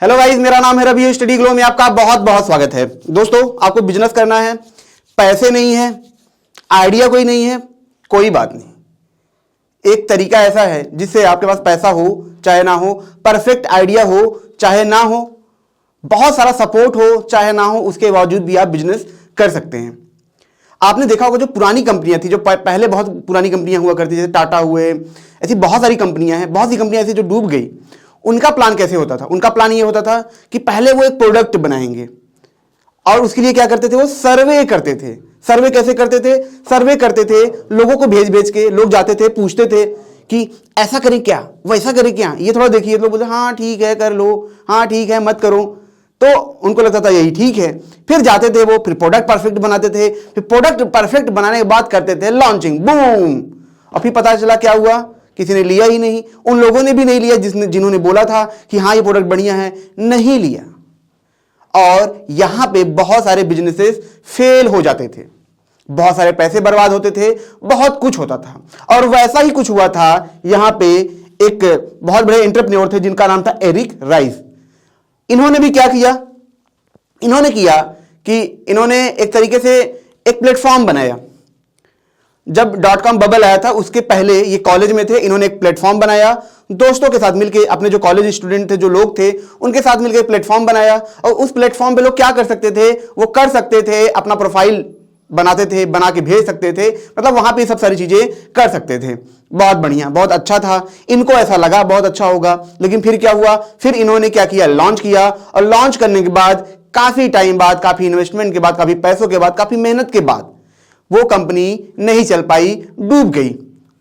Hello guys, मेरा नाम है रवि। स्टडी ग्लो में आपका बहुत बहुत स्वागत है। दोस्तों, आपको बिजनेस करना है, पैसे नहीं है, आइडिया कोई नहीं है, कोई बात नहीं। एक तरीका ऐसा है जिससे आपके पास पैसा हो चाहे ना हो, परफेक्ट आइडिया हो चाहे ना हो, बहुत सारा सपोर्ट हो चाहे ना हो, उसके बावजूद भी आप बिजनेस कर सकते हैं। आपने देखा होगा जो पुरानी कंपनियां थी, जो पहले बहुत पुरानी कंपनियां हुआ करती थी, जैसे टाटा हुए, ऐसी बहुत सारी कंपनियां हैं, बहुत सी कंपनियां ऐसी जो डूब गई। उनका प्लान कैसे होता था? उनका प्लान ये होता था कि पहले वो एक प्रोडक्ट बनाएंगे और उसके लिए क्या करते थे, वो सर्वे करते थे। सर्वे कैसे करते थे? सर्वे करते थे लोगों को भेज भेज के। लोग जाते थे, पूछते थे कि ऐसा करें क्या, वैसा करें क्या, ये थोड़ा देखिए। लोग बोलते हाँ ठीक है कर लो, हाँ ठीक है मत करो। तो उनको लगता था यही ठीक है। फिर जाते थे वो, फिर प्रोडक्ट परफेक्ट बनाते थे। फिर प्रोडक्ट परफेक्ट बनाने के बाद करते थे लॉन्चिंग, बूम। और फिर पता चला क्या हुआ, किसी ने लिया ही नहीं। उन लोगों ने भी नहीं लिया जिन्होंने बोला था कि हाँ ये प्रोडक्ट बढ़िया है, नहीं लिया। और यहां पे बहुत सारे बिजनेसेस फेल हो जाते थे, बहुत सारे पैसे बर्बाद होते थे, बहुत कुछ होता था। और वैसा ही कुछ हुआ था यहां पे। एक बहुत बड़े एंटरप्रेन्योर थे जिनका नाम था एरिक राइस। इन्होंने भी क्या किया? इन्होंने किया कि इन्होंने एक तरीके से एक प्लेटफॉर्म बनाया। जब .com बबल आया था उसके पहले ये कॉलेज में थे, इन्होंने एक प्लेटफॉर्म बनाया, दोस्तों के साथ मिलके, अपने जो कॉलेज स्टूडेंट थे, जो लोग थे, उनके साथ मिलकर प्लेटफॉर्म बनाया। और उस प्लेटफॉर्म पे लोग क्या कर सकते थे? वो कर सकते थे, अपना प्रोफाइल बनाते थे, बना के भेज सकते थे, मतलब वहां पे सब सारी चीजें कर सकते थे। बहुत बढ़िया, बहुत अच्छा था। इनको ऐसा लगा बहुत अच्छा होगा। लेकिन फिर क्या हुआ? फिर इन्होंने क्या किया? लॉन्च किया। और लॉन्च करने के बाद काफी टाइम बाद, काफी इन्वेस्टमेंट के बाद, काफी पैसों के बाद, काफी मेहनत के बाद वो कंपनी नहीं चल पाई, डूब गई।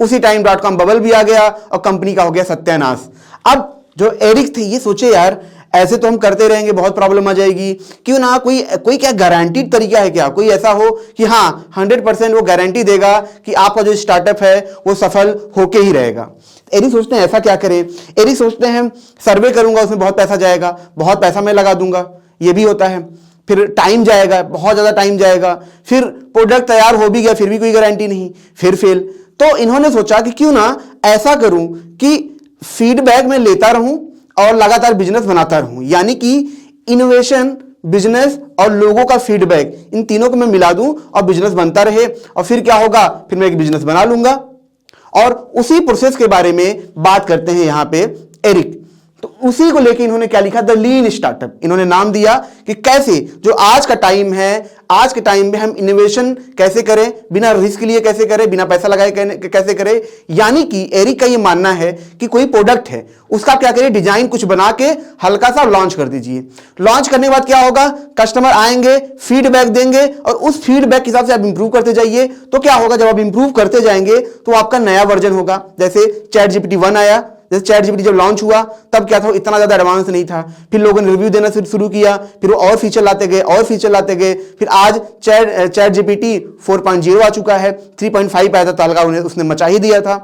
उसी टाइम .com बबल भी आ गया और कंपनी का हो गया सत्यानाश। अब जो एरिक थे ये सोचे यार ऐसे तो हम करते रहेंगे, बहुत प्रॉब्लम आ जाएगी, क्यों ना कोई क्या गारंटीड तरीका है क्या? कोई ऐसा हो कि हाँ 100% वो गारंटी देगा कि आपका जो स्टार्टअप है वो सफल होके ही रहेगा। एरिक सोचते हैं ऐसा क्या करें? एरिक सोचते हैं सर्वे करूंगा, उसमें बहुत पैसा जाएगा, बहुत पैसा मैं लगा दूंगा, ये भी होता है। फिर टाइम जाएगा, बहुत ज्यादा टाइम जाएगा। फिर प्रोडक्ट तैयार हो भी गया, फिर भी कोई गारंटी नहीं, फिर फेल। तो इन्होंने सोचा कि क्यों ना ऐसा करूं कि फीडबैक में लेता रहूं और लगातार बिजनेस बनाता रहूं। यानी कि इनोवेशन, बिजनेस और लोगों का फीडबैक, इन तीनों को मैं मिला दूं और बिजनेस बनता रहे। और फिर क्या होगा? फिर मैं एक बिजनेस बना लूंगा। और उसी प्रोसेस के बारे में बात करते हैं यहां पे एरिक। तो उसी को लेके इन्होंने क्या लिखा? The lean startup. इन्होंने नाम दिया कि कैसे जो आज का टाइम है, आज के टाइम में हम इनोवेशन कैसे करें, बिना रिस्क लिए कैसे करें, बिना पैसा लगाए कैसे करें। यानी कि एरिक का ये मानना है कि कोई प्रोडक्ट है, उसका क्या करें? डिजाइन कुछ बना के हल्का सा लॉन्च कर दीजिए। लॉन्च करने के बाद क्या होगा? कस्टमर आएंगे, फीडबैक देंगे और उस फीडबैक के हिसाब से आप इंप्रूव करते जाइए। तो क्या होगा? जब आप इंप्रूव करते जाएंगे तो आपका नया वर्जन होगा। जैसे चैट GPT 1 आया, जैसे चैट GPT जब लॉन्च हुआ तब क्या था? इतना ज्यादा एडवांस नहीं था। फिर लोगों ने रिव्यू देना शुरू किया, फिर वो और फीचर लाते गए, और फीचर लाते गए। फिर आज चैट GPT 4.0 आ चुका है। 3.5 आया था, तालका उसने मचा ही दिया था।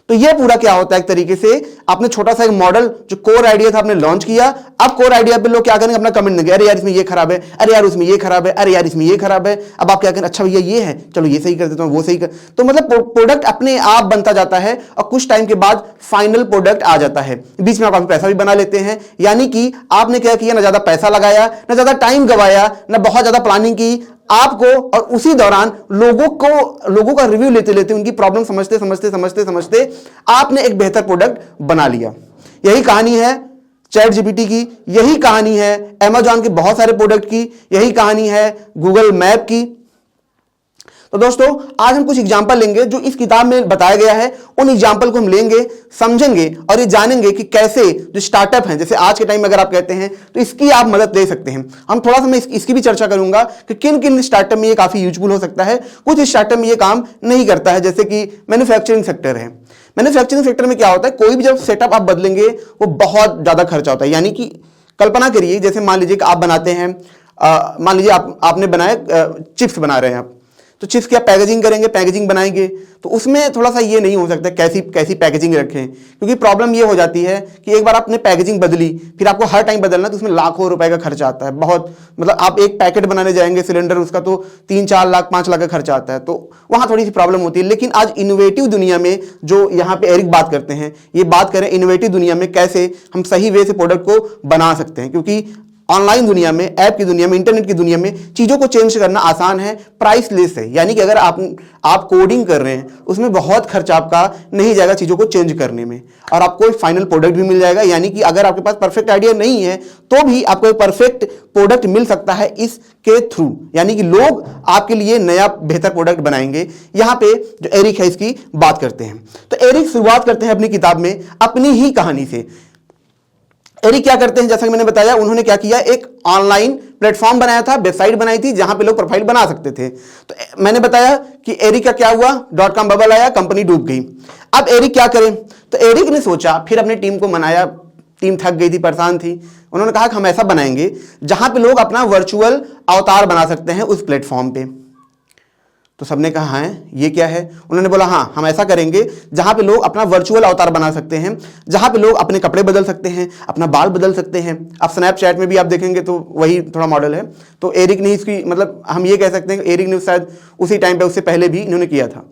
तो ये पूरा क्या होता है? एक तरीके से आपने छोटा सा एक मॉडल, जो कोर आइडिया था, आपने लॉन्च किया। अब कोर आइडिया पे लोग क्या करेंगे? अपना कमेंट देंगे, अरे यार इसमें ये खराब है, अरे यार उसमें ये खराब है, अरे यार इसमें ये खराब है। अब आप क्या करें? अच्छा भैया ये है, चलो ये सही कर देता हूं, वो सही कर। तो मतलब प्रोडक्ट अपने आप बनता जाता है और कुछ टाइम के बाद फाइनल प्रोडक्ट आ जाता है। बीच में आप काफी पैसा भी बना लेते हैं। यानी कि आपने क्या किया? ना ज्यादा पैसा लगाया, ना ज्यादा टाइम गवाया, ना बहुत ज्यादा प्लानिंग की आपको। और उसी दौरान लोगों का रिव्यू लेते लेते, उनकी प्रॉब्लम समझते समझते समझते समझते आपने एक बेहतर प्रोडक्ट बना लिया। यही कहानी है चैट GPT की, यही कहानी है Amazon के बहुत सारे प्रोडक्ट की, यही कहानी है गूगल मैप की। तो दोस्तों, आज हम कुछ एग्जांपल लेंगे जो इस किताब में बताया गया है। उन एग्जांपल को हम लेंगे, समझेंगे और ये जानेंगे कि कैसे जो स्टार्टअप है, जैसे आज के टाइम में अगर आप कहते हैं तो इसकी आप मदद ले सकते हैं। हम थोड़ा सा मैं इसकी भी चर्चा करूंगा कि किन किन स्टार्टअप में ये काफी यूजफुल हो सकता है। कुछ स्टार्टअप में ये काम नहीं करता है, जैसे कि मैन्युफैक्चरिंग सेक्टर है। मैन्युफैक्चरिंग सेक्टर में क्या होता है? कोई भी जब सेटअप आप बदलेंगे वो बहुत ज्यादा खर्चा होता है। यानी कि कल्पना करिए, जैसे मान लीजिए कि आप बनाते हैं, मान लीजिए आपने बनाया चिप्स बना रहे हैं आप। तो तो चिप्स की आप पैकेजिंग करेंगे, पैकेजिंग बनाएंगे, तो उसमें थोड़ा सा ये नहीं हो सकता कैसी कैसी पैकेजिंग रखें, क्योंकि प्रॉब्लम ये हो जाती है कि एक बार आपने पैकेजिंग बदली, फिर आपको हर टाइम बदलना, तो उसमें लाखों रुपए का खर्चा आता है। बहुत मतलब आप एक पैकेट बनाने जाएंगे सिलेंडर, उसका तो 3-4 लाख 5 लाख का खर्चा आता है, तो वहां थोड़ी सी प्रॉब्लम होती है। लेकिन आज इनोवेटिव दुनिया में जो यहाँ पे एरिक बात करते हैं, ये बात करें इनोवेटिव दुनिया में कैसे हम सही वे से प्रोडक्ट को बना सकते हैं, क्योंकि ऑनलाइन दुनिया में, ऐप की दुनिया में, इंटरनेट की दुनिया में चीजों को चेंज करना आसान है, प्राइसलेस है। यानी कि अगर आप कोडिंग कर रहे हैं, उसमें बहुत खर्च आपका नहीं जाएगा चीजों को चेंज करने में, और आपको एक फाइनल प्रोडक्ट भी मिल जाएगा। यानी कि अगर आपके पास परफेक्ट आइडिया नहीं है तो भी आपको एक परफेक्ट प्रोडक्ट मिल सकता है इसके थ्रू। यानी कि लोग आपके लिए नया बेहतर प्रोडक्ट बनाएंगे। यहां पे जो एरिक है इसकी बात करते हैं, तो एरिक शुरुआत करते हैं अपनी किताब में अपनी ही कहानी से। एरिक क्या करते हैं, जैसा कि मैंने बताया, उन्होंने क्या किया, एक ऑनलाइन प्लेटफॉर्म बनाया था, वेबसाइट बनाई थी जहां पे लोग प्रोफाइल बना सकते थे। तो मैंने बताया कि एरिक का क्या हुआ, .com बबल आया, कंपनी डूब गई। अब एरिक क्या करें, तो एरिक ने सोचा, फिर अपनी टीम को मनाया, टीम थक गई थी, परेशान थी। उन्होंने कहा कि हम ऐसा बनाएंगे जहां पे लोग अपना वर्चुअल अवतार बना सकते हैं उस प्लेटफॉर्म पे। तो सबने कहा हाँ ये क्या है, उन्होंने बोला हाँ हम ऐसा करेंगे जहां पे लोग अपना वर्चुअल अवतार बना सकते हैं, जहां पे लोग अपने कपड़े बदल सकते हैं, अपना बाल बदल सकते हैं। आप स्नैपचैट में भी आप देखेंगे तो वही थोड़ा मॉडल है। तो एरिक ने इसकी, मतलब हम ये कह सकते हैं कि एरिक ने शायद उसी टाइम पे, उससे पहले भी इन्होंने किया था।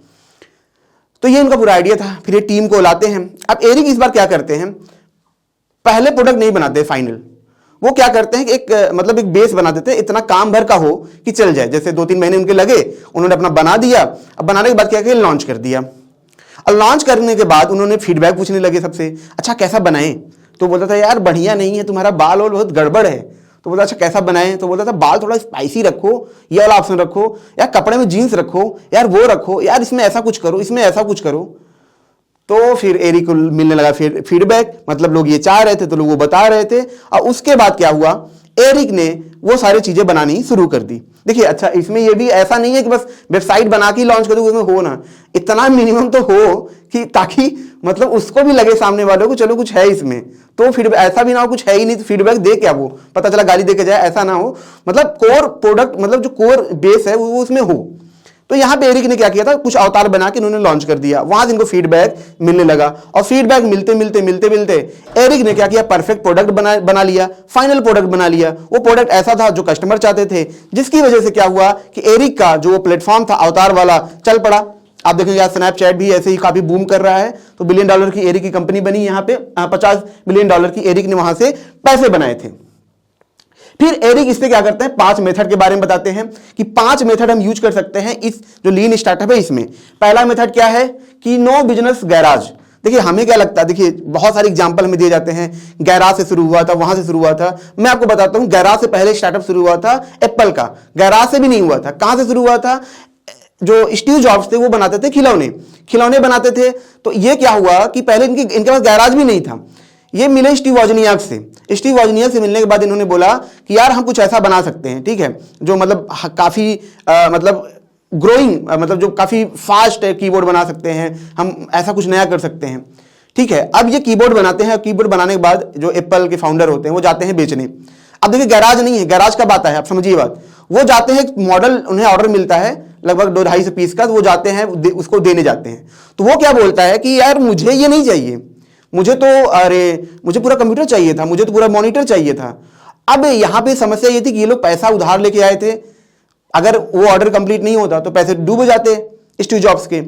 तो ये उनका पूरा आइडिया था। फिर ये टीम को लाते हैं। अब एरिक इस बार क्या करते हैं, पहले प्रोडक्ट नहीं बनाते फाइनल, वो क्या करते हैं कि एक बेस बना देते हैं, इतना काम भर का हो कि चल जाए। जैसे 2-3 महीने उनके लगे, उन्होंने अपना बना दिया। अब बनाने के बाद क्या किया, लॉन्च कर दिया। और लॉन्च करने के बाद उन्होंने फीडबैक पूछने लगे सबसे, अच्छा कैसा बनाए। तो बोलता था यार बढ़िया नहीं है, तुम्हारा बाल और बहुत गड़बड़ है। तो बोलता अच्छा कैसा बनाए, तो बोलता था बाल थोड़ा स्पाइसी रखो, ये वाला ऑप्शन रखो, यार कपड़े में जीन्स रखो, यार वो रखो, यार इसमें ऐसा कुछ करो, इसमें ऐसा कुछ करो। तो फिर एरिक को मिलने लगा फिर फीडबैक, मतलब लोग ये चाह रहे थे तो लोग वो बता रहे थे। और उसके बाद क्या हुआ, एरिक ने वो सारी चीजें बनानी शुरू कर दी। देखिए अच्छा, इसमें ये भी ऐसा नहीं है कि बस वेबसाइट बना के लॉन्च कर दो, उसमें हो ना, इतना मिनिमम तो हो कि ताकि मतलब उसको भी लगे सामने वालों को चलो कुछ है इसमें। तो फिर ऐसा भी ना हो कुछ है ही नहीं तो फीडबैक दे क्या, वो पता चला गाली दे के जाए, ऐसा ना हो। मतलब कोर प्रोडक्ट, मतलब जो कोर बेस है वो उसमें हो। तो यहां पे एरिक ने क्या किया था, कुछ अवतार बना के इन्होंने लॉन्च कर दिया। वहां से इनको फीडबैक मिलने लगा, और फीडबैक मिलते मिलते एरिक ने क्या किया, परफेक्ट प्रोडक्ट बना लिया, फाइनल प्रोडक्ट बना लिया। वो प्रोडक्ट ऐसा था जो कस्टमर चाहते थे, जिसकी वजह से क्या हुआ कि एरिक का जो प्लेटफॉर्म था अवतार वाला चल पड़ा। आप देखेंगे आज स्नैपचैट भी ऐसे ही काफी बूम कर रहा है। तो $1 बिलियन की एरिक की कंपनी बनी, यहाँ पे $50 बिलियन की एरिक ने वहां से पैसे बनाए थे। फिर एरिक इस पे क्या करते हैं, 5 मेथड के बारे में बताते हैं कि 5 मेथड हम यूज कर सकते हैं इस जो लीन स्टार्टअप है इसमें। पहला मेथड क्या है कि नो बिजनेस गैराज। देखिए हमें क्या लगता है, देखिए बहुत सारे एग्जांपल हमें दिए जाते हैं, गैराज से शुरू हुआ था, वहां से शुरू हुआ था। मैं आपको बताता हूं, गैराज से पहले स्टार्टअप शुरू हुआ था एप्पल का, गैराज से भी नहीं हुआ था। कहां से शुरू हुआ था, जो स्टीव जॉब्स थे वो बनाते थे खिलौने बनाते थे। तो ये क्या हुआ कि पहले इनके पास गैराज भी नहीं था। ये मिले स्टीव वॉजनियाक से। स्टीव वॉजनियाक से मिलने के बाद इन्होंने बोला कि यार हम कुछ ऐसा बना सकते हैं, ठीक है, जो मतलब काफी मतलब ग्रोइंग, मतलब जो काफी फास्ट कीबोर्ड बना सकते हैं, हम ऐसा कुछ नया कर सकते हैं, ठीक है। अब ये कीबोर्ड बनाते हैं, कीबोर्ड बनाने के बाद जो एप्पल के फाउंडर होते हैं वो जाते हैं बेचने। अब देखिए गैराज नहीं है, गैराज कब आता है आप समझिए बात, वो जाते हैं मॉडल, उन्हें ऑर्डर मिलता है लगभग 2-250 पीस का, तो वो जाते हैं उसको देने जाते हैं। तो वो क्या बोलता है कि यार मुझे ये नहीं चाहिए, मुझे पूरा कंप्यूटर चाहिए था, मुझे तो पूरा मॉनिटर चाहिए था। अब यहां पे समस्या ये थी कि ये लोग पैसा उधार लेके आए थे, अगर वो ऑर्डर कंप्लीट नहीं होता तो पैसे डूब जाते स्टीव जॉब्स के।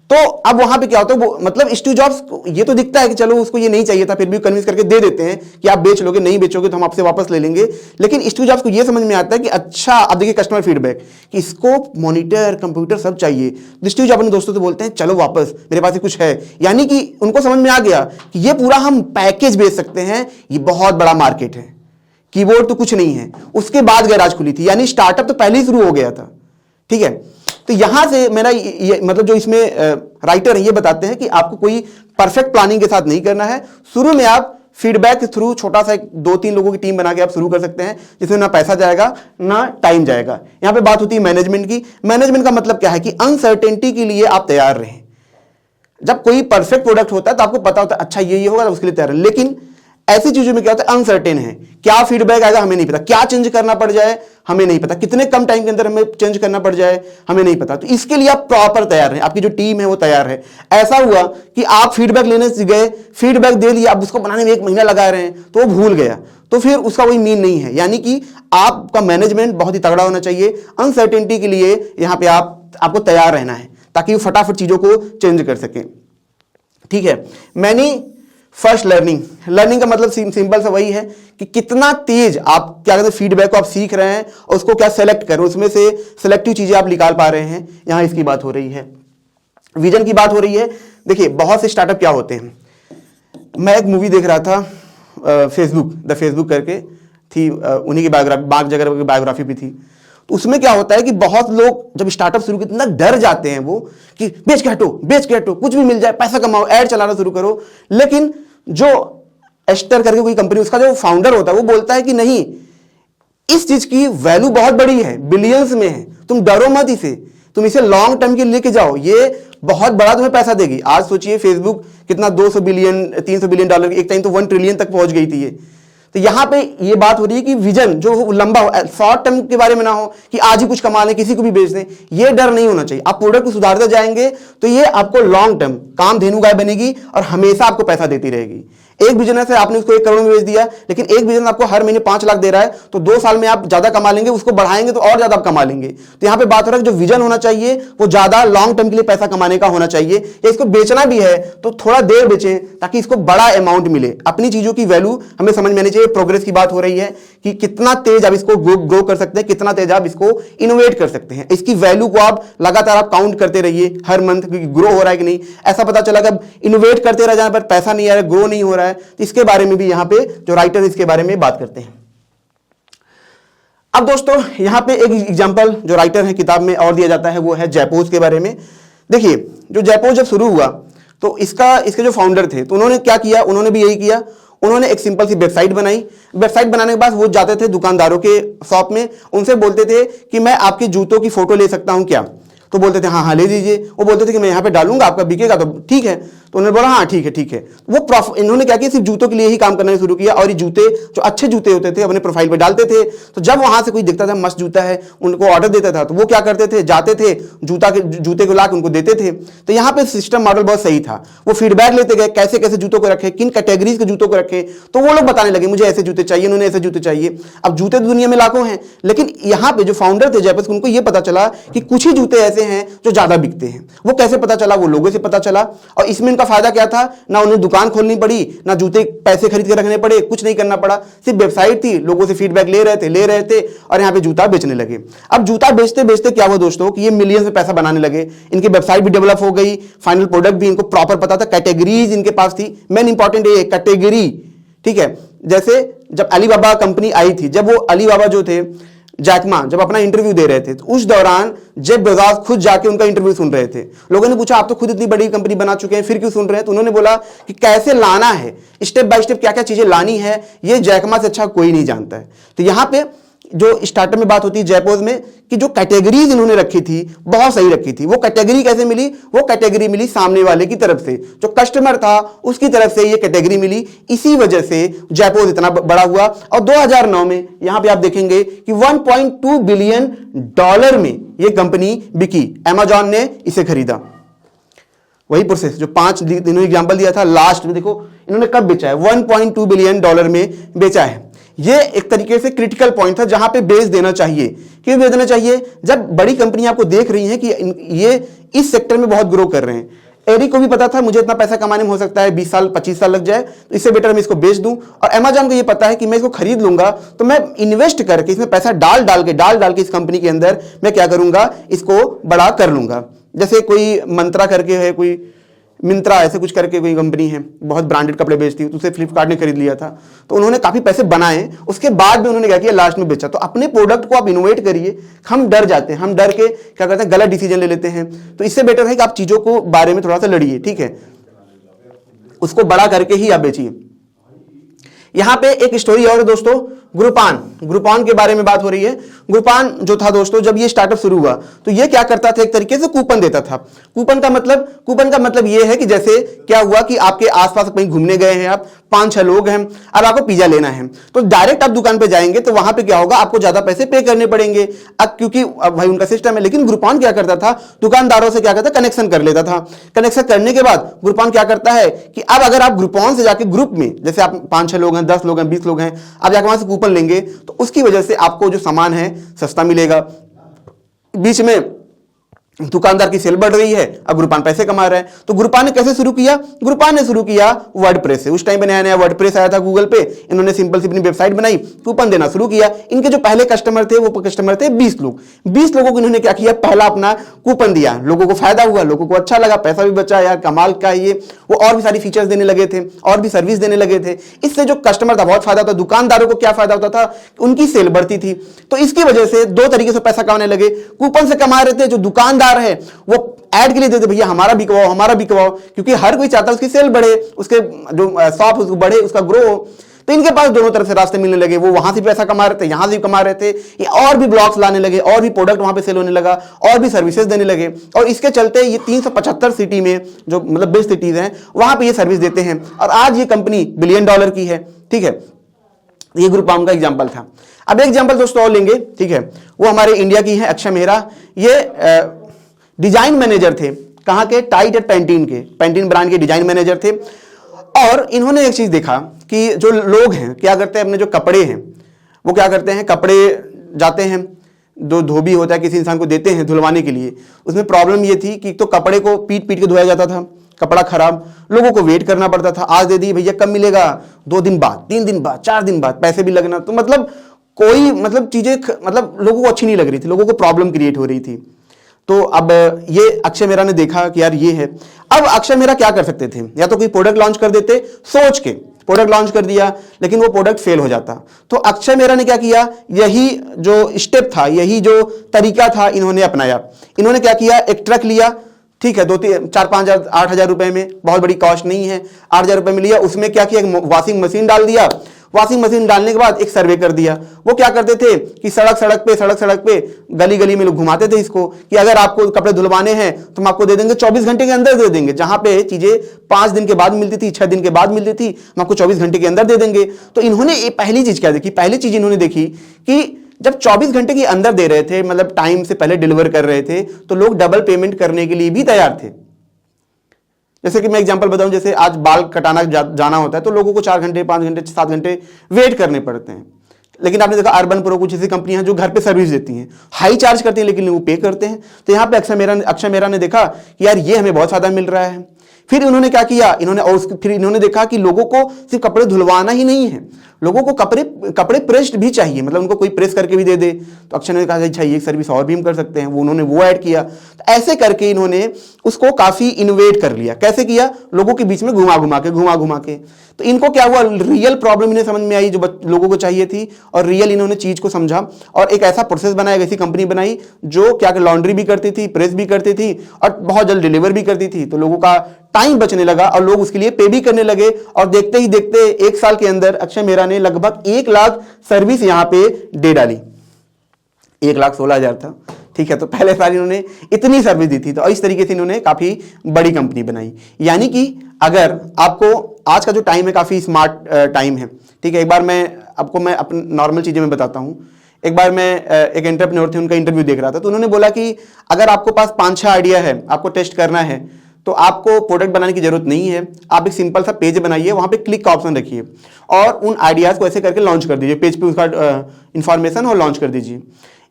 तो अब वहां पे क्या होता है, वो मतलब स्टीव जॉब्स को ये तो दिखता है कि चलो उसको ये नहीं चाहिए था, फिर भी कन्विंस करके दे देते हैं कि आप बेच लोगे, नहीं बेचोगे तो हम आपसे वापस ले लेंगे। लेकिन स्टीव जॉब्स को ये समझ में आता है कि अच्छा, अब देखिए कस्टमर फीडबैक कि इसको मॉनिटर कंप्यूटर सब चाहिए। स्टीव जॉब्स अपने दोस्तों से बोलते हैं चलो वापस, मेरे पास कुछ है। यानी कि उनको समझ में आ गया कि ये पूरा हम पैकेज बेच सकते हैं, ये बहुत बड़ा मार्केट है, कीबोर्ड तो कुछ नहीं है। उसके बाद गैराज खुली थी, यानी स्टार्टअप तो पहले ही शुरू हो गया था, ठीक है। तो यहां से मेरा ये मतलब जो इसमें राइटर है ये बताते हैं कि आपको कोई परफेक्ट प्लानिंग के साथ नहीं करना है। शुरू में आप फीडबैक के थ्रू छोटा सा 2-3 लोगों की टीम बना के आप शुरू कर सकते हैं, जिसमें ना पैसा जाएगा ना टाइम जाएगा। यहां पे बात होती है मैनेजमेंट की। मैनेजमेंट का मतलब क्या है कि अनसर्टेनिटी के लिए आप तैयार रहें। जब कोई परफेक्ट प्रोडक्ट होता है तो आपको पता होता है अच्छा ये होगा, उसके लिए तैयार है। लेकिन ऐसी चीजों में क्या होता है, अनसर्टेन है, क्या फीडबैक आएगा हमें नहीं पता, क्या चेंज करना पड़ जाए हमें नहीं पता, कितने कम टाइम के अंदर हमें चेंज करना पड़ जाए हमें नहीं पता। तो इसके लिए आप प्रॉपर तैयार हैं, आपकी जो टीम है वो तैयार है। ऐसा हुआ कि आप फीडबैक लेने से गए, फीडबैक दे लिया, आप उसको बनाने में 1 महीना लगा रहे हैं तो वो भूल गया, तो फिर उसका कोई मीन नहीं है। यानी कि आपका मैनेजमेंट बहुत ही तगड़ा होना चाहिए। अनसर्टेनिटी के लिए यहां पे आपको तैयार रहना है ताकि वो फटाफट चीजों को चेंज कर सके। ठीक है, मैनी फर्स्ट लर्निंग का मतलब सिंपल सा वही है कि कितना तेज आप क्या कहते हैं फीडबैक को आप सीख रहे हैं और उसको क्या सेलेक्ट करें, उसमें से सिलेक्टिव चीजें आप निकाल पा रहे हैं। यहां इसकी बात हो रही है, विजन की बात हो रही है। देखिए बहुत से स्टार्टअप क्या होते हैं, मैं एक मूवी देख रहा था द फेसबुक करके थी, उन्हीं की बायोग्राफी, बाग जगर की बायोग्राफी भी थी। तो उसमें क्या होता है कि बहुत लोग जब स्टार्टअप शुरू करते हैं इतना डर जाते हैं वो कि बेच के हटो, कुछ भी मिल जाए, पैसा कमाओ, ऐड चलाना शुरू करो। लेकिन जो एस्टर करके कोई कंपनी, उसका जो फाउंडर होता है वो बोलता है कि नहीं, इस चीज की वैल्यू बहुत बड़ी है, बिलियंस में है, तुम डरो मत इसे, तुम इसे लॉन्ग टर्म के लिए लेके जाओ, ये बहुत बड़ा तुम्हें पैसा देगी। आज सोचिए फेसबुक कितना 200 बिलियन 300 बिलियन डॉलर, एक टाइम तो 1 ट्रिलियन तक पहुंच गई थी ये। तो यहां पे ये बात हो रही है कि विजन जो लंबा हो, शॉर्ट टर्म के बारे में ना हो कि आज ही कुछ कमा लें, किसी को भी बेच दें, ये डर नहीं होना चाहिए। आप प्रोडक्ट को सुधारते जाएंगे तो ये आपको लॉन्ग टर्म कामधेनु गाय बनेगी और हमेशा आपको पैसा देती रहेगी। एक बिजनेस है, आपने उसको 1 करोड़ में बेच दिया, लेकिन एक बिजनेस आपको हर महीने 5 लाख दे रहा है, तो 2 साल में आप ज्यादा कमा लेंगे, उसको बढ़ाएंगे तो और ज्यादा आप कमा लेंगे। तो यहां पे बात हो रहा है जो विजन होना चाहिए वो ज्यादा लॉन्ग टर्म के लिए पैसा कमाने का होना चाहिए। या इसको बेचना भी है तो थोड़ा देर बेचें ताकि इसको बड़ा अमाउंट मिले। अपनी चीजों की वैल्यू हमें समझ में आनी चाहिए। प्रोग्रेस की बात हो रही है कि कितना तेज आप इसको ग्रो कर सकते हैं, कितना तेज आप इसको इनोवेट कर सकते हैं। इसकी वैल्यू को आप लगातार आप काउंट करते रहिए हर मंथ, क्योंकि ग्रो हो रहा है कि नहीं। ऐसा पता चला कि इनोवेट करते रह जाने पर पैसा नहीं आ रहा है, ग्रो नहीं हो रहा है, तो इसके बारे में भी यहां पे जो राइटर इसके बारे में बात करते हैं। अब दोस्तों यहां पे एक एग्जांपल जो राइटर है किताब में और दिया जाता है वो है जयपोज के बारे में। देखिए जो जयपोज जब शुरू हुआ तो इसके जो फाउंडर थे तो उन्होंने क्या किया, उन्होंने भी यही किया, उन्होंने एक सिंपल सी वेबसाइट बनाई। वेबसाइट बनाने के बाद वो जाते थे दुकानदारों के शॉप में, उनसे बोलते थे कि मैं आपके जूतों की फोटो ले सकता हूं क्या? तो बोलते थे हाँ ले लीजिए। वो बोलते थे कि मैं यहाँ पे डालूंगा, आपका बिकेगा तो ठीक है। तो उन्होंने बोला हाँ ठीक है। वो इन्होंने क्या किया, सिर्फ जूतों के लिए ही काम करना शुरू किया और ये जूते जो अच्छे जूते होते थे अपने प्रोफाइल पे डालते थे। तो जब वहां से कोई दिखता था मस्त जूता है, उनको ऑर्डर देता था, तो वो क्या करते थे, जाते थे जूते को लाके उनको देते थे। तो यहाँ पे सिस्टम मॉडल बहुत सही था। वो फीडबैक लेते गए कैसे कैसे जूतों को रखे, किन कैटेगरीज के जूतों को रखे, तो वो लोग बताने लगे मुझे ऐसे जूते चाहिए, उन्होंने ऐसे जूते चाहिए। अब जूते तो दुनिया में लाखों हैं, लेकिन यहाँ पे जो फाउंडर थे जयपोज, उनको ये पता चला कि कुछ ही जूते ऐसे हैं जो ज्यादा बिकते हैं। वो कैसे पता चला, वो लोगों से पता चला। और इसमें इनका फायदा क्या था, ना उन्हें दुकान खोलनी पड़ी, ना जूते पैसे खरीद के रखने पड़े, कुछ नहीं करना पड़ा, सिर्फ वेबसाइट थी, लोगों से फीडबैक ले रहे थे और यहाँ पे जूता बेचने लगे। अब जूता बेचते बेचते क्या हुआ दोस्तों कि ये मिलियंस में पैसा बनाने लगे। इनकी वेबसाइट भी डेवलप हो गई, फाइनल प्रोडक्ट भी इनको प्रॉपर पता था, कैटेगरीज इनके पास थी। मेन इंपॉर्टेंट ये कैटेगरी, ठीक है। जैसे जब अलीबाबा कंपनी आई थी, जब वो अलीबाबा जो थे जैकमा जब अपना इंटरव्यू दे रहे थे, तो उस दौरान जेफ बेजोस खुद जाके उनका इंटरव्यू सुन रहे थे। लोगों ने पूछा आप तो खुद इतनी बड़ी कंपनी बना चुके हैं, फिर क्यों सुन रहे हैं? तो उन्होंने बोला कि कैसे लाना है, स्टेप बाय स्टेप क्या क्या चीजें लानी है, ये जैकमा से अच्छा कोई नहीं जानता है। तो यहां पे जो स्टार्टअप में बात होती है जयपोज में कि जो कैटेगरीज इन्होंने रखी थी बहुत सही रखी थी। वो कैटेगरी कैसे मिली? वो कैटेगरी मिली सामने वाले की तरफ से, जो कस्टमर था उसकी तरफ से ये कैटेगरी मिली। इसी वजह से जयपोज इतना बड़ा हुआ। और 2009 में यहां पे आप देखेंगे कि 1.2 बिलियन डॉलर में ये कंपनी बिकी। अमेजॉन ने इसे खरीदा। वही प्रोसेस जो 5 दिनों एग्जाम्पल दिया था, लास्ट में देखो इन्होंने कब बेचा है, 1.2 बिलियन डॉलर में बेचा है। ये एक तरीके से क्रिटिकल पॉइंट था जहां पे बेच देना चाहिए। क्यों बेच देना चाहिए? जब बड़ी कंपनियां आपको देख रही हैं कि ये इस सेक्टर में बहुत ग्रो कर रहे हैं। एरिक को भी पता था मुझे इतना पैसा कमाने में हो सकता है 20 साल 25 साल लग जाए, तो इससे बेटर मैं इसको बेच दूं। और अमेजॉन को ये पता है कि मैं इसको खरीद लूंगा तो मैं इन्वेस्ट करके इसमें पैसा डाल डाल के इस कंपनी के अंदर मैं क्या करूंगा, इसको बड़ा कर लूंगा। जैसे कोई मंत्रा करके है, कोई मिंत्रा ऐसे कुछ करके कोई कंपनी है, बहुत ब्रांडेड कपड़े बेचती है, तो उसे फ्लिपकार्ट ने खरीद लिया था। तो उन्होंने काफी पैसे बनाए, उसके बाद भी उन्होंने क्या किया, लास्ट में बेचा। तो अपने प्रोडक्ट को आप इनोवेट करिए। हम डर जाते हैं, हम डर के क्या करते हैं, गलत डिसीजन ले लेते हैं। तो इससे बेटर है कि आप चीजों को बारे में थोड़ा सा लड़िए, ठीक है, उसको बड़ा करके ही आप बेचिए। यहां पे एक स्टोरी और है दोस्तों, ग्रुपान। ग्रुपॉन के बारे में बात हो रही है। ग्रुपॉन जो था दोस्तों, जब ये स्टार्टअप शुरू हुआ तो ये क्या करता था, एक तरीके से कूपन देता था। कूपन का मतलब ये है कि जैसे क्या हुआ कि आपके आसपास कहीं घूमने गए हैं, आप 5-6 लोग हैं, अब आपको पिज्जा लेना है तो डायरेक्ट आप दुकान पे जाएंगे तो वहां पे क्या होगा, आपको ज्यादा पैसे पे करने पड़ेंगे अब, क्योंकि अब भाई उनका सिस्टम है। लेकिन ग्रुपॉन क्या करता था, दुकानदारों से क्या करता, कनेक्शन कर लेता था। कनेक्शन करने के बाद ग्रुपॉन क्या करता है कि अब अगर आप ग्रुपॉन से जाके ग्रुप में, जैसे आप 5-6 लोग हैं, 10 लोग हैं, 20 लोग हैं, आप जाके वहां से कूपन लेंगे तो उसकी वजह से आपको जो सामान है सस्ता मिलेगा। बीच में दुकानदार की सेल बढ़ रही है, अब ग्रुपॉन पैसे कमा रहा है। तो ग्रुपॉन ने कैसे शुरू किया, ग्रुपॉन ने शुरू किया वर्डप्रेस से। उस टाइम पे नया नया वर्डप्रेस आया था गूगल पे, इन्होंने सिंपल सी अपनी वेबसाइट बनाई, कूपन देना शुरू किया। इनके जो पहले कस्टमर थे वो कस्टमर थे 20 लोग। 20 लोगों को इन्होंने क्या किया, पहला अपना कूपन दिया, लोगों को फायदा हुआ, लोगों को अच्छा लगा, पैसा भी बचा, यार कमाल का ये। वो और भी सारी फीचर्स देने लगे थे, और भी सर्विस देने लगे थे। इससे जो कस्टमर था बहुत फायदा होता, दुकानदारों को क्या फायदा होता था, उनकी सेल बढ़ती थी। तो इसकी वजह से दो तरीके से पैसा कमाने लगे। कूपन से कमा रहे थे, जो दुकानदार है वो ऐड के लिए देते, भैया हमारा बिकवाओ, हमारा बिकवाओ, क्योंकि हर कोई चाहता है उसकी सेल बढ़े, उसके जो शॉप उसको बढ़े, उसका ग्रो हो। तो इनके पास दोनों तरफ से रास्ते मिलने लगे, वो वहां से पैसा कमा रहे थे, यहां से भी कमा रहे थे, ये और भी ब्लॉक्स लाने लगे, और भी प्रोडक्ट वहां पे सेल होने लगा, और भी सर्विसेज देने लगे। और इसके चलते ये 375 सिटी में, जो मतलब बेस्ट सिटीज हैं, वहां पे ये सर्विस देते हैं। और आज ये कंपनी $1 बिलियन की है। ठीक है, ये ग्रुपॉन का एग्जांपल था। अब एक एग्जांपल दोस्तों और लेंगे, ठीक है, वो हमारे इंडिया की है, अक्षय मेहरा। ये डिजाइन मैनेजर थे, कहां के, टाइड एट पैंटीन के, पैंटीन ब्रांड के डिजाइन मैनेजर थे। और इन्होंने एक चीज देखा कि जो लोग हैं क्या करते हैं, अपने जो कपड़े हैं वो क्या करते हैं, कपड़े जाते हैं, जो धोबी होता है किसी इंसान को देते हैं धुलवाने के लिए। उसमें प्रॉब्लम ये थी कि तो कपड़े को पीट पीट के धोया जाता था, कपड़ा खराब, लोगों को वेट करना पड़ता था, आज दे दी भैया कब मिलेगा, 2 दिन बाद, 3 दिन बाद, 4 दिन बाद, पैसे भी लगना। तो मतलब कोई मतलब चीजें मतलब लोगों को अच्छी नहीं लग रही थी, लोगों को प्रॉब्लम क्रिएट हो रही थी। तो अब ये अक्षय मेहरा ने देखा कि यार ये है। अब अक्षय मेहरा क्या कर सकते थे, या तो कोई प्रोडक्ट लॉन्च कर देते, सोच के प्रोडक्ट लॉन्च कर दिया, लेकिन वो प्रोडक्ट फेल हो जाता। तो अक्षय मेहरा ने क्या किया, यही जो स्टेप था, यही जो तरीका था, इन्होंने अपनाया। इन्होंने क्या किया, एक ट्रक लिया, ठीक है, 4-5 8 हजार रुपए में, बहुत बड़ी कॉस्ट नहीं है, 8 हजार रुपए में लिया। उसमें क्या किया, वॉशिंग मशीन डाल दिया। वॉशिंग मशीन डालने के बाद एक सर्वे कर दिया। वो क्या करते थे कि सड़क सड़क पे गली गली में लोग घुमाते थे इसको, कि अगर आपको कपड़े धुलवाने हैं तो हम आपको दे देंगे, 24 घंटे के अंदर दे देंगे। जहां पे चीजें 5 दिन के बाद मिलती थी, 6 दिन के बाद मिलती थी, हम आपको 24 घंटे के अंदर दे देंगे। तो इन्होंने पहली चीज क्या देखी, पहली चीज इन्होंने देखी कि जब 24 घंटे के अंदर दे रहे थे, मतलब टाइम से पहले डिलीवर कर रहे थे, तो लोग डबल पेमेंट करने के लिए भी तैयार थे। जैसे कि मैं एग्जांपल बताऊं, जैसे आज बाल कटाना जाना होता है तो लोगों को 4 घंटे, 5 घंटे, 7 घंटे वेट करने पड़ते हैं। लेकिन आपने देखा अर्बन प्रो, कुछ ऐसी कंपनियां जो घर पे सर्विस देती हैं, हाई चार्ज करती हैं लेकिन वो पे करते हैं। तो यहाँ पे अक्षय मेहरा ने देखा कि यार ये हमें बहुत फायदा मिल रहा है। फिर इन्होंने क्या किया, फिर इन्होंने देखा कि लोगों को सिर्फ कपड़े धुलवाना ही नहीं है, लोगों को कपड़े प्रेस्ड भी चाहिए, मतलब उनको कोई प्रेस करके भी दे दे। तो अक्षय ने कहा अच्छा ये सर्विस और भी हम कर सकते हैं, उन्होंने वो ऐड किया। तो ऐसे करके इन्होंने उसको काफी इनोवेट कर लिया। कैसे किया, लोगों के बीच में घुमा घुमा के। तो इनको क्या हुआ, रियल प्रॉब्लम इन्हें समझ में आई जो लोगों को चाहिए थी, और रियल इन्होंने चीज को समझा और एक ऐसा प्रोसेस बनाया, एक ऐसी कंपनी बनाई जो क्या लॉन्ड्री भी करती थी, प्रेस भी करती थी और बहुत जल्द डिलीवर भी करती थी। तो लोगों का टाइम बचने लगा और लोग उसके लिए पे भी करने लगे। और देखते ही देखते 1 साल के अंदर अक्षय मेहरा ने लगभग 1 लाख सर्विस यहां पे दे डाली। 1,16,000 था, ठीक है। तो पहले साल इन्होंने इतनी सर्विस दी थी। तो इस तरीके से इन्होंने काफी बड़ी कंपनी बनाई। यानी कि अगर आपको आज का जो टाइम है काफी स्मार्ट टाइम है, ठीक है। एक बार मैं अपनी नॉर्मल चीजें मैं बताता हूं। एक बार मैं एक एंटरप्रेन्योर थे, उनका इंटरव्यू देख रहा था, तो उन्होंने बोला कि अगर आपको पास 5-6 आइडिया है, आपको टेस्ट करना है, तो आपको प्रोडक्ट बनाने की जरूरत नहीं है। आप एक सिंपल सा पेज बनाइए, वहां पे क्लिक का ऑप्शन रखिए और उन आइडियाज को ऐसे करके लॉन्च कर दीजिए, पेज पे उसका इंफॉर्मेशन और लॉन्च कर दीजिए।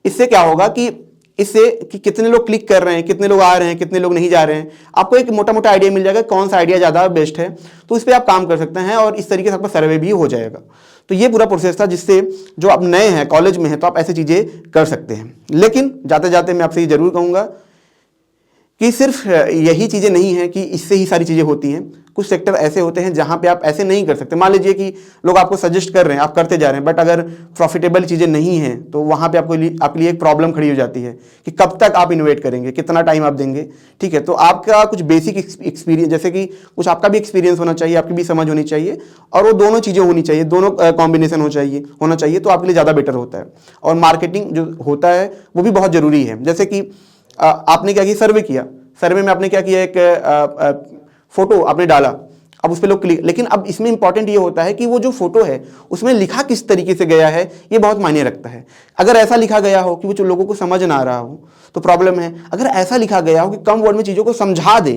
इससे क्या होगा कि कितने लोग क्लिक कर रहे हैं, कितने लोग आ रहे हैं, कितने लोग नहीं जा रहे हैं, आपको एक मोटा मोटा आइडिया मिल जाएगा कौन सा आइडिया ज्यादा बेस्ट है। तो इस पर आप काम कर सकते हैं और इस तरीके से आपका सर्वे भी हो जाएगा। तो ये पूरा प्रोसेस था, जिससे जो आप नए हैं, कॉलेज में हैं, तो आप ऐसी चीजें कर सकते हैं। लेकिन जाते जाते मैं आपसे ये जरूर कहूंगा कि सिर्फ यही चीज़ें नहीं हैं कि इससे ही सारी चीज़ें होती हैं। कुछ सेक्टर ऐसे होते हैं जहां पे आप ऐसे नहीं कर सकते। मान लीजिए कि लोग आपको सजेस्ट कर रहे हैं, आप करते जा रहे हैं, बट अगर प्रॉफिटेबल चीज़ें नहीं हैं तो वहां पे आपके लिए एक प्रॉब्लम खड़ी हो जाती है कि कब तक आप इन्वेस्ट करेंगे, कितना टाइम आप देंगे। ठीक है, तो आपका कुछ बेसिक एक्सपीरियंस, जैसे कि कुछ आपका भी एक्सपीरियंस होना चाहिए, आपकी भी समझ होनी चाहिए, और वो दोनों चीज़ें होनी चाहिए, दोनों कॉम्बिनेशन होना चाहिए, तो आपके लिए ज़्यादा बेटर होता है। और मार्केटिंग जो होता है वो भी बहुत ज़रूरी है। जैसे कि आपने क्या किया, सर्वे किया, सर्वे में आपने क्या किया, एक फोटो आपने डाला, अब उस पर लोग क्लिक, लेकिन अब इसमें इंपॉर्टेंट ये होता है कि वो जो फोटो है उसमें लिखा किस तरीके से गया है, ये बहुत मायने रखता है। अगर ऐसा लिखा गया हो कि वो जो लोगों को समझ ना आ रहा हो तो प्रॉब्लम है। अगर ऐसा लिखा गया हो कि कम वर्ड में चीज़ों को समझा दे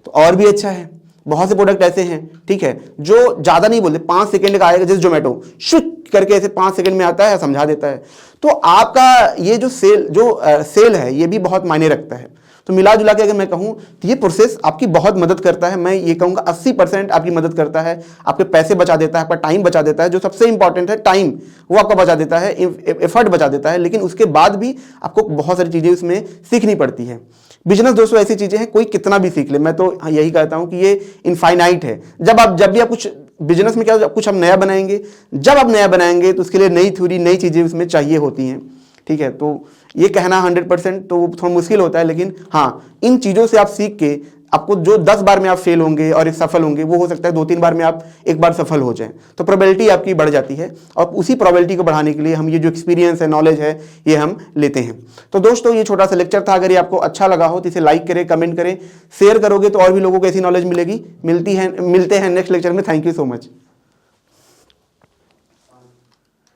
तो और भी अच्छा है। बहुत से प्रोडक्ट ऐसे हैं, ठीक है, जो ज़्यादा नहीं बोलते, 5 सेकंड का आएगा, जैसे जोमेटो शुट करके ऐसे 5 सेकंड में आता है, समझा देता है। तो आपका ये जो सेल है ये भी बहुत मायने रखता है। तो मिला जुला के अगर मैं कहूँ तो ये प्रोसेस आपकी बहुत मदद करता है। मैं ये कहूँगा 80% आपकी मदद करता है, आपके पैसे बचा देता है, आपका टाइम बचा देता है। जो सबसे इंपॉर्टेंट है टाइम, वो आपका बचा देता है, एफर्ट बचा देता है, लेकिन उसके बाद भी आपको बहुत सारी चीज़ें उसमें सीखनी पड़ती है। बिजनेस दोस्तों ऐसी चीज़ें हैं, कोई कितना भी सीख ले, मैं तो यही कहता हूँ कि ये इनफाइनाइट है। जब भी आप कुछ बिजनेस में क्या कुछ हम नया बनाएंगे, जब आप नया बनाएंगे तो उसके लिए नई थ्योरी, नई चीज़ें उसमें चाहिए होती हैं। ठीक है, तो ये कहना 100% तो थोड़ा मुश्किल होता है, लेकिन हाँ, इन चीज़ों से आप सीख के आपको जो 10 बार में आप फेल होंगे और एक सफल होंगे, वो हो सकता है 2-3 बार में आप एक बार सफल हो जाएं, तो प्रोबेबिलिटी आपकी बढ़ जाती है। और उसी प्रोबेबिलिटी को बढ़ाने के लिए हम ये जो एक्सपीरियंस है, नॉलेज है, ये हम लेते हैं। तो दोस्तों ये छोटा सा लेक्चर था। अगर ये आपको अच्छा लगा हो तो इसे लाइक करें, कमेंट करें, शेयर करोगे तो और भी लोगों को ऐसी नॉलेज मिलेगी। मिलते हैं नेक्स्ट लेक्चर में। Thank you so much.